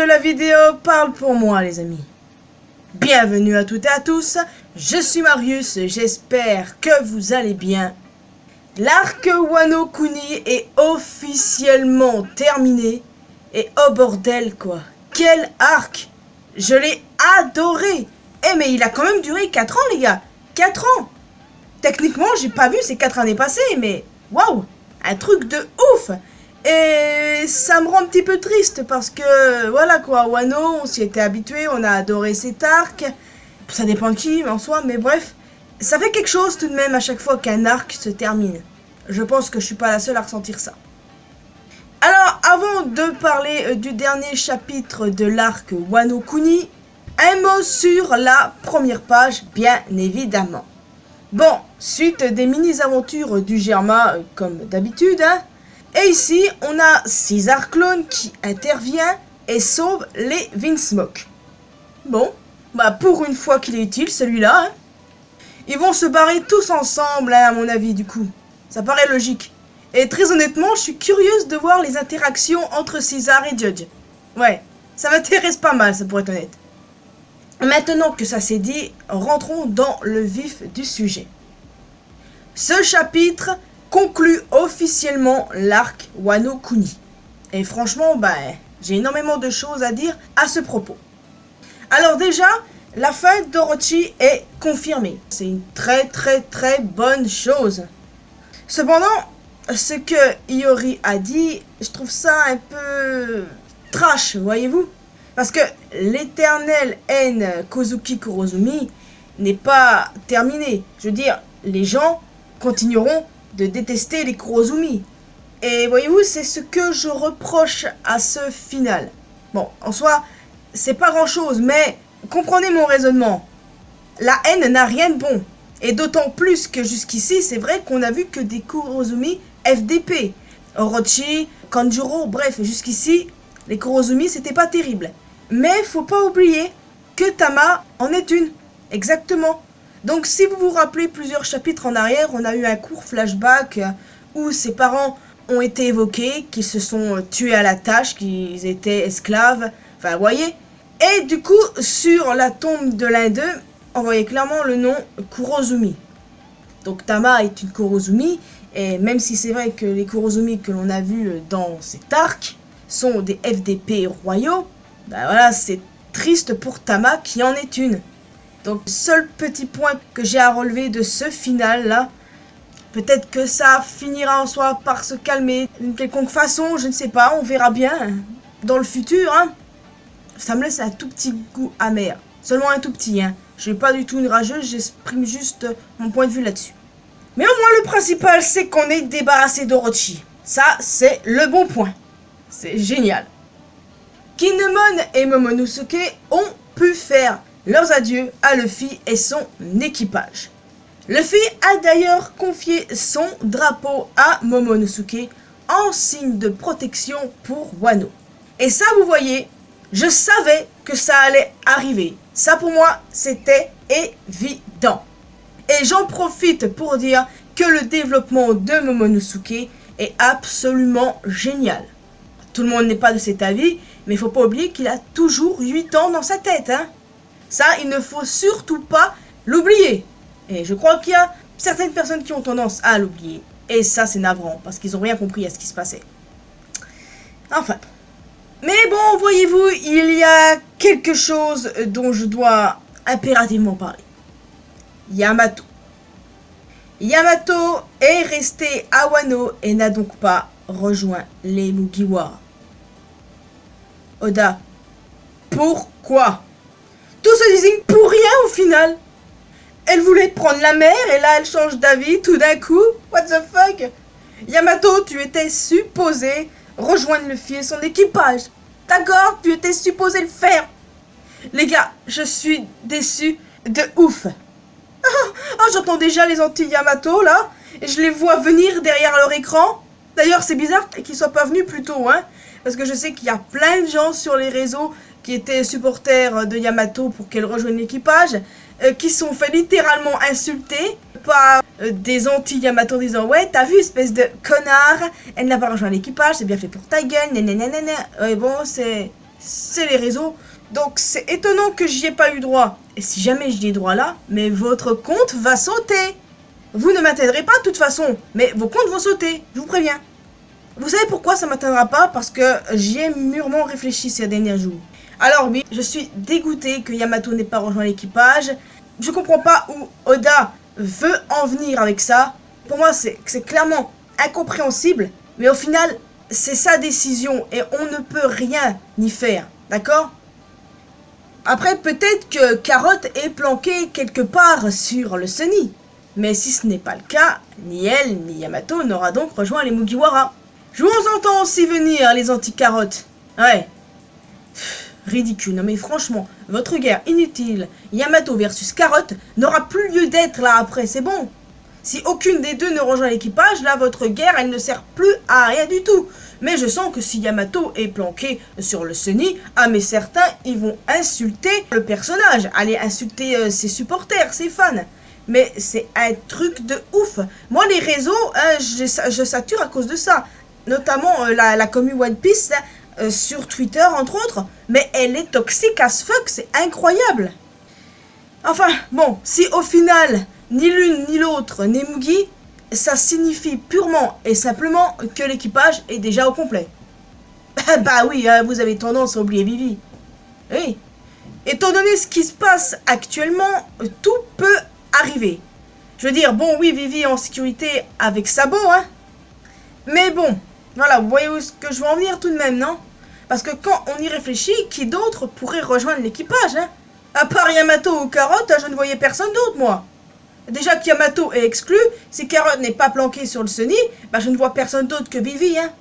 de la vidéo parle pour moi, les amis. Bienvenue à toutes et à tous, je suis Marius, j'espère que vous allez bien. L'arc Wano Kuni est officiellement terminé. Et oh bordel quoi, quel arc! Je l'ai adoré! Eh mais il a quand même duré 4 ans les gars, 4 ans! Techniquement j'ai pas vu ces 4 années passées, mais waouh! Un truc de ouf! Et ça me rend un petit peu triste parce que voilà quoi, Wano, on s'y était habitué, on a adoré cet arc. Ça dépend de qui en soi, mais bref. Ça fait quelque chose tout de même à chaque fois qu'un arc se termine. Je pense que je suis pas la seule à ressentir ça. Alors, avant de parler du dernier chapitre de l'arc Wano Kuni, un mot sur la première page, bien évidemment. Bon, suite des mini-aventures du Germa, comme d'habitude, hein. Et ici, on a Caesar Clone qui intervient et sauve les Vinsmoke. Bon, bah pour une fois qu'il est utile, celui-là, hein. Ils vont se barrer tous ensemble, hein, à mon avis, du coup. Ça paraît logique. Et très honnêtement, je suis curieuse de voir les interactions entre Caesar et Judge. Ouais, ça m'intéresse pas mal, ça pour être honnête. Maintenant que ça s'est dit, rentrons dans le vif du sujet. Ce chapitre conclut officiellement l'arc Wano Kuni. Et franchement, j'ai énormément de choses à dire à ce propos. Alors déjà, la fin d'Orochi est confirmée. C'est une très bonne chose. Cependant, ce que Iori a dit, je trouve ça un peu trash, voyez-vous. Parce que l'éternelle haine Kozuki Kurozumi n'est pas terminée. Je veux dire, les gens continueront de détester les Kurozumi. Et voyez-vous, c'est ce que je reproche à ce final. Bon, en soi, c'est pas grand-chose, mais comprenez mon raisonnement. La haine n'a rien de bon. Et d'autant plus que jusqu'ici, c'est vrai qu'on a vu que des Kurozumi FDP. Orochi, Kanjuro, bref, jusqu'ici, les Kurozumi, c'était pas terrible. Mais faut pas oublier que Tama en est une. Exactement. Donc si vous vous rappelez plusieurs chapitres en arrière, on a eu un court flashback où ses parents ont été évoqués, qu'ils se sont tués à la tâche, qu'ils étaient esclaves. Enfin, vous voyez. Et du coup, sur la tombe de l'un d'eux, on voyait clairement le nom Kurozumi. Donc Tama est une Kurozumi, et même si c'est vrai que les Kurozumi que l'on a vus dans cet arc sont des FDP royaux, voilà, c'est triste pour Tama qui en est une. Donc seul petit point que j'ai à relever de ce final là, peut-être que ça finira en soi par se calmer d'une quelconque façon, je ne sais pas, on verra bien dans le futur, hein. Ça me laisse un tout petit goût amer, seulement un tout petit, hein. Je suis pas du tout une rageuse, j'exprime juste mon point de vue là-dessus. Mais au moins le principal, c'est qu'on est débarrassé d'Orochi. Ça, c'est le bon point. C'est génial. Kinemon et Momonosuke ont pu faire leurs adieux à Luffy et son équipage. Luffy a d'ailleurs confié son drapeau à Momonosuke en signe de protection pour Wano. Et ça, vous voyez, je savais que ça allait arriver. Ça pour moi, c'était évident. Et j'en profite pour dire que le développement de Momonosuke est absolument génial. Tout le monde n'est pas de cet avis, mais il faut pas oublier qu'il a toujours 8 ans dans sa tête, hein. Ça, il ne faut surtout pas l'oublier. Et je crois qu'il y a certaines personnes qui ont tendance à l'oublier. Et ça, c'est navrant, parce qu'ils n'ont rien compris à ce qui se passait. Enfin. Mais bon, voyez-vous, il y a quelque chose dont je dois impérativement parler. Yamato. Yamato est resté à Wano et n'a donc pas rejoint les Mugiwara. Oda, pourquoi? Tout se désigne pour rien au final. Elle voulait prendre la mer et là elle change d'avis tout d'un coup. What the fuck? Yamato, tu étais supposé rejoindre Luffy et son équipage. D'accord, tu étais supposé le faire. Les gars, je suis déçu de ouf. J'entends déjà les anti-Yamato là. Et je les vois venir derrière leur écran. D'ailleurs, c'est bizarre qu'ils soient pas venus plus tôt, hein. Parce que je sais qu'il y a plein de gens sur les réseaux qui étaient supporters de Yamato pour qu'elle rejoigne l'équipage, qui sont fait littéralement insulter par des anti-Yamato en disant « Ouais, t'as vu, espèce de connard, elle n'a pas rejoint l'équipage, c'est bien fait pour ta gueule, nanana. » Ouais, bon, c'est c'est les réseaux. Donc c'est étonnant que j'y ai pas eu droit. Et si jamais j'y ai droit là, mais votre compte va sauter. Vous ne m'atteindrez pas de toute façon, mais vos comptes vont sauter, je vous préviens. Vous savez pourquoi ça m'atteindra pas? Parce que j'y ai mûrement réfléchi ces derniers jours. Alors oui, je suis dégoûté que Yamato n'ait pas rejoint l'équipage. Je comprends pas où Oda veut en venir avec ça. Pour moi, c'est clairement incompréhensible. Mais au final, c'est sa décision et on ne peut rien y faire. D'accord? Après, peut-être que Carotte est planquée quelque part sur le Sunny. Mais si ce n'est pas le cas, ni elle ni Yamato n'aura donc rejoint les Mugiwara. Je vous entends aussi venir, les anti-carottes. Ouais. Ridicule, non mais franchement, votre guerre inutile, Yamato versus Carotte, n'aura plus lieu d'être là après, c'est bon. Si aucune des deux ne rejoint l'équipage, là votre guerre, elle ne sert plus à rien du tout. Mais je sens que si Yamato est planqué sur le Sunny, ah mais certains, ils vont insulter le personnage, aller insulter ses supporters, ses fans. Mais c'est un truc de ouf. Moi, les réseaux, je sature à cause de ça. Notamment la commu One Piece, là, sur Twitter, entre autres. Mais elle est toxique as fuck, c'est incroyable. Enfin, bon, si au final, ni l'une ni l'autre n'est Mugi, ça signifie purement et simplement que l'équipage est déjà au complet. Bah oui, vous avez tendance à oublier Vivi. Oui. Étant donné ce qui se passe actuellement, tout peut arriver. Je veux dire, bon, oui, Vivi est en sécurité avec Sabo, hein. Mais bon, voilà, vous voyez où est-ce que je veux en venir tout de même, non? Parce que quand on y réfléchit, qui d'autre pourrait rejoindre l'équipage, hein? À part Yamato ou Carotte, je ne voyais personne d'autre, moi. Déjà que Yamato est exclu, si Carotte n'est pas planqué sur le Sunny, bah je ne vois personne d'autre que Vivi, hein.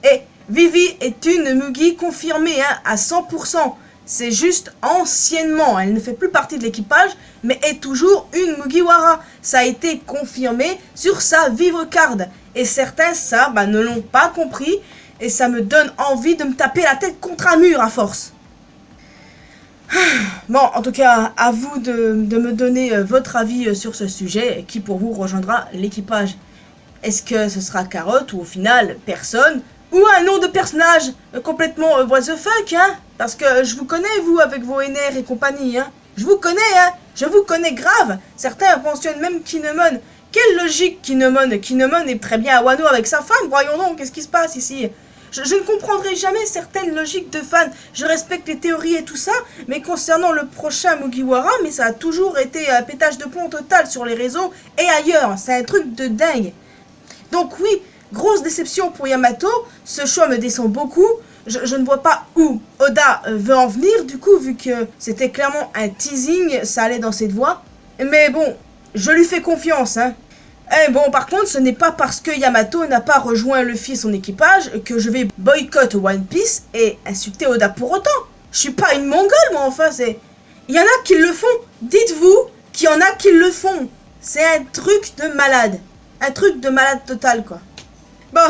Et Vivi est une Mugi confirmée, hein, à 100%. C'est juste anciennement, elle ne fait plus partie de l'équipage, mais est toujours une Mugiwara. Ça a été confirmé sur sa Vivre Card. Et certains, ça, bah, ne l'ont pas compris, et ça me donne envie de me taper la tête contre un mur à force. Bon, en tout cas, à vous de me donner votre avis sur ce sujet, qui pour vous rejoindra l'équipage. Est-ce que ce sera Carotte ou au final personne? Ou un nom de personnage complètement what the fuck, hein? Parce que je vous connais, vous, avec vos NR et compagnie, hein? Je vous connais, hein? Je vous connais grave. Certains mentionnent même Kinemon. Quelle logique, Kinemon? Kinemon est très bien à Wano avec sa femme. Voyons donc, qu'est-ce qui se passe ici? Je ne comprendrai jamais certaines logiques de fans. Je respecte les théories et tout ça, mais concernant le prochain Mugiwara, mais ça a toujours été un pétage de plomb total sur les réseaux et ailleurs. C'est un truc de dingue. Donc oui, grosse déception pour Yamato. Ce choix me descend beaucoup. Je ne vois pas où Oda veut en venir, du coup, vu que c'était clairement un teasing, ça allait dans cette voie. Mais bon, je lui fais confiance, hein. Et bon, par contre, ce n'est pas parce que Yamato n'a pas rejoint Luffy et son équipage que je vais boycotter One Piece et insulter Oda pour autant. Je suis pas une mongole, moi, enfin, c'est... Il y en a qui le font. Dites-vous qu'il y en a qui le font. C'est un truc de malade. Un truc de malade total, quoi. Bon,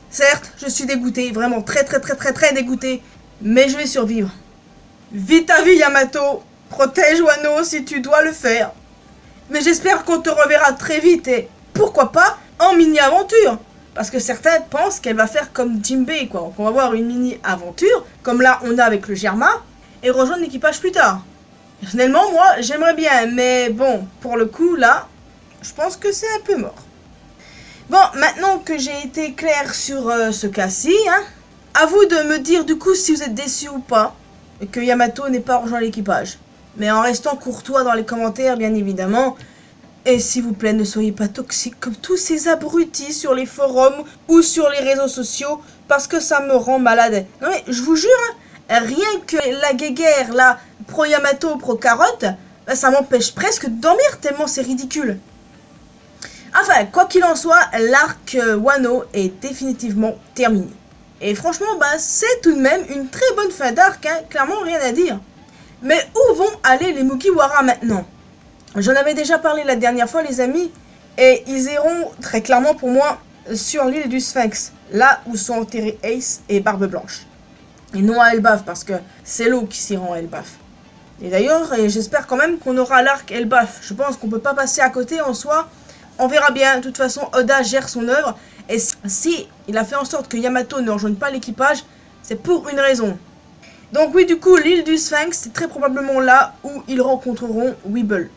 certes, je suis dégoûté, vraiment très dégoûté, mais je vais survivre. Vite à vie, Yamato. Protège Wano si tu dois le faire. Mais j'espère qu'on te reverra très vite et... pourquoi pas en mini-aventure? Parce que certains pensent qu'elle va faire comme Jinbei, quoi. Qu'on va avoir une mini-aventure, comme là on a avec le Germa, et rejoindre l'équipage plus tard. Personnellement, moi, j'aimerais bien, mais bon, pour le coup, là, je pense que c'est un peu mort. Bon, maintenant que j'ai été clair sur ce cas-ci, hein, à vous de me dire du coup si vous êtes déçus ou pas, que Yamato n'ait pas rejoint l'équipage. Mais en restant courtois dans les commentaires, bien évidemment. Et s'il vous plaît, ne soyez pas toxiques comme tous ces abrutis sur les forums ou sur les réseaux sociaux, parce que ça me rend malade. Non mais, je vous jure, hein, rien que la guéguerre, là, pro-Yamato, pro-Carotte, bah, ça m'empêche presque de dormir tellement c'est ridicule. Enfin, quoi qu'il en soit, l'arc Wano est définitivement terminé. Et franchement, bah, c'est tout de même une très bonne fin d'arc, hein, clairement rien à dire. Mais où vont aller les Mugiwara maintenant? J'en avais déjà parlé la dernière fois, les amis, et ils iront très clairement pour moi sur l'île du Sphinx, là où sont enterrés Ace et Barbe Blanche. Et non à Elbaf, parce que c'est l'eau qui s'y rend à Elbaf. Et d'ailleurs, j'espère quand même qu'on aura l'arc Elbaf. Je pense qu'on peut pas passer à côté en soi. On verra bien. De toute façon, Oda gère son œuvre. Et si il a fait en sorte que Yamato ne rejoigne pas l'équipage, c'est pour une raison. Donc oui, du coup, l'île du Sphinx, c'est très probablement là où ils rencontreront Weeble.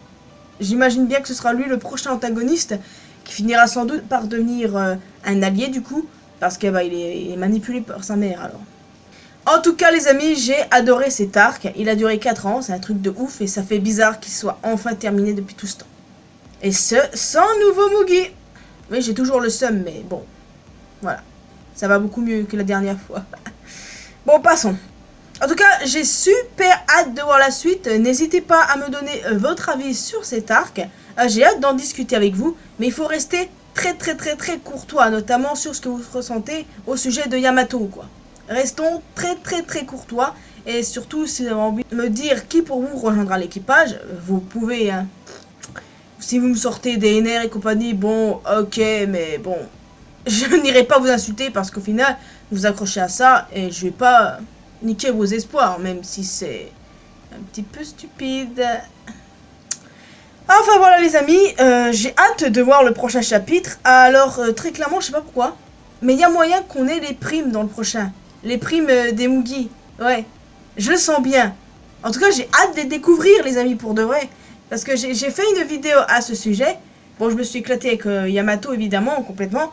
J'imagine bien que ce sera lui le prochain antagoniste, qui finira sans doute par devenir un allié du coup, parce qu'il est manipulé par sa mère alors. En tout cas les amis, j'ai adoré cet arc, il a duré 4 ans, c'est un truc de ouf et ça fait bizarre qu'il soit enfin terminé depuis tout ce temps. Et ce, sans nouveau Mugi. Oui, j'ai toujours le seum, mais bon, voilà, ça va beaucoup mieux que la dernière fois. Bon, passons. En tout cas, j'ai super hâte de voir la suite. N'hésitez pas à me donner votre avis sur cet arc. J'ai hâte d'en discuter avec vous, mais il faut rester très courtois, notamment sur ce que vous ressentez au sujet de Yamato, quoi. Restons très courtois, et surtout, si vous avez envie de me dire qui pour vous rejoindra l'équipage, vous pouvez, hein. Si vous me sortez des NR et compagnie, bon, ok, mais bon, je n'irai pas vous insulter parce qu'au final, vous accrochez à ça, et je vais pas niquer vos espoirs, même si c'est un petit peu stupide. Enfin voilà les amis, j'ai hâte de voir le prochain chapitre. Alors très clairement, je sais pas pourquoi, mais il y a moyen qu'on ait les primes dans le prochain. Les primes des Mugi. Ouais, je le sens bien. En tout cas, j'ai hâte de les découvrir les amis pour de vrai. Parce que j'ai fait une vidéo à ce sujet. Bon, je me suis éclaté avec Yamato évidemment, complètement.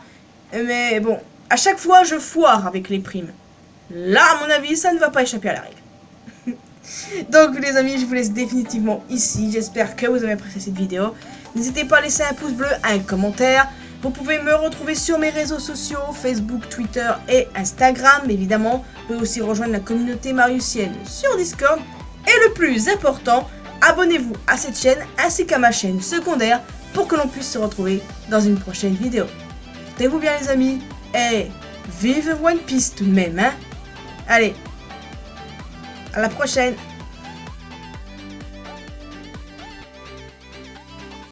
Mais bon, à chaque fois, je foire avec les primes. Là, à mon avis, ça ne va pas échapper à la règle. Donc les amis, je vous laisse définitivement ici. J'espère que vous avez apprécié cette vidéo. N'hésitez pas à laisser un pouce bleu, un commentaire. Vous pouvez me retrouver sur mes réseaux sociaux, Facebook, Twitter et Instagram. Évidemment, vous pouvez aussi rejoindre la communauté mariusienne sur Discord. Et le plus important, abonnez-vous à cette chaîne ainsi qu'à ma chaîne secondaire pour que l'on puisse se retrouver dans une prochaine vidéo. Portez-vous bien les amis et vive One Piece tout de même, hein. Allez, à la prochaine.